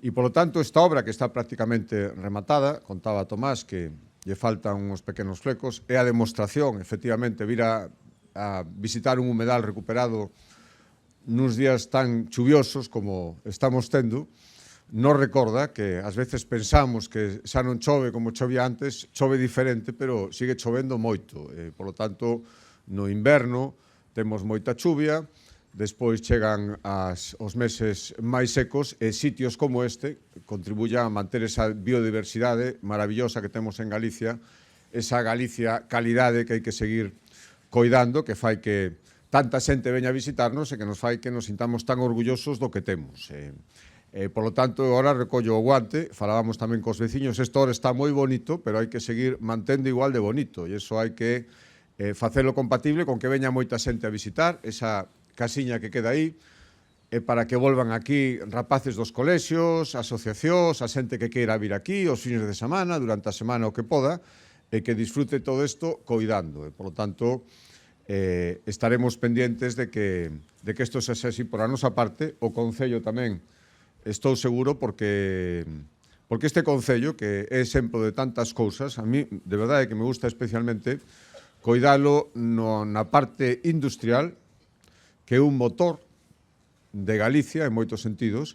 E, polo tanto, esta obra que está prácticamente rematada, contaba Tomás que lle faltan uns pequenos flecos, é a demostración, efectivamente, vir a visitar un humedal recuperado nuns días tan chuviosos como estamos tendo, nos recorda que ás veces pensamos que xa non chove como chovía antes, chove diferente, pero sigue chovendo moito. Por lo tanto, no inverno temos moita chuvia, despois chegan os meses máis secos e sitios como este contribuyan a manter esa biodiversidade maravillosa que temos en Galicia, esa Galicia calidade que hai que seguir coidando, que fai que tanta xente veña a visitarnos e que nos fai que nos sintamos tan orgullosos do que temos. Por lo tanto, agora recollo o guante, falábamos tamén cos veciños, isto ahora está moi bonito, pero hai que seguir mantendo igual de bonito, e iso hai que facelo compatible con que veña moita xente a visitar esa casiña que queda aí, para que volvan aquí rapaces dos colexios, asociacións, a xente que queira vir aquí, os fines de semana, durante a semana o que poda, e que disfrute todo isto coidando. Por lo tanto, estaremos pendientes de que isto se así por a nosa parte. O Concello tamén, estou seguro, porque este Concello, que é exemplo de tantas cousas, a mí, de verdade, que me gusta especialmente coidalo na parte industrial, que é un motor de Galicia en moitos sentidos,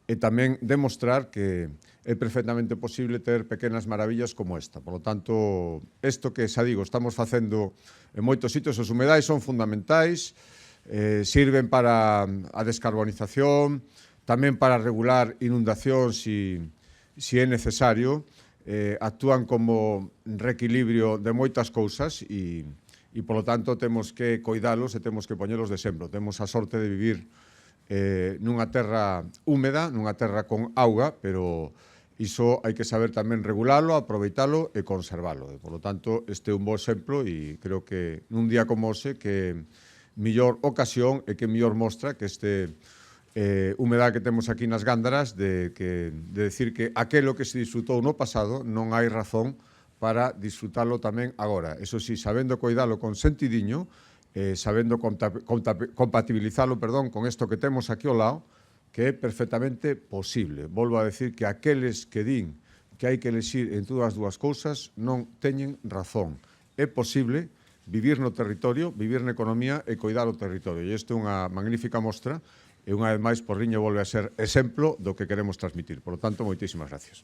e tamén demostrar que é perfectamente posible ter pequenas maravillas como esta. Por lo tanto, isto que xa digo, estamos facendo en moitos sitios, os humedais son fundamentais, sirven para a descarbonización, tamén para regular inundacións se é necesario, actúan como reequilibrio de moitas cousas e, polo tanto, temos que coidalos e temos que poñelos de exemplo. Temos a sorte de vivir nunha terra húmeda, nunha terra con auga, pero iso hai que saber tamén regulalo, aproveitalo e conservalo. Por lo tanto, este é un bo exemplo e creo que nun día como hoxe, que mellor ocasión e que mellor mostra que este humedad que temos aquí nas Gándaras de decir que aquelo que se disfrutou no pasado non hai razón para disfrutalo tamén agora. Eso sí, sabendo coidalo con sentidiño, sabendo compatibilizalo, con isto que temos aquí ao lado, que é perfectamente posible. Volvo a decir que aqueles que din que hai que elexir entre as dúas cousas non teñen razón. É posible vivir no territorio, vivir na economía e coidar o territorio. E isto é unha magnífica mostra e unha vez máis Porriño volve a ser exemplo do que queremos transmitir. Por lo tanto, moitísimas gracias.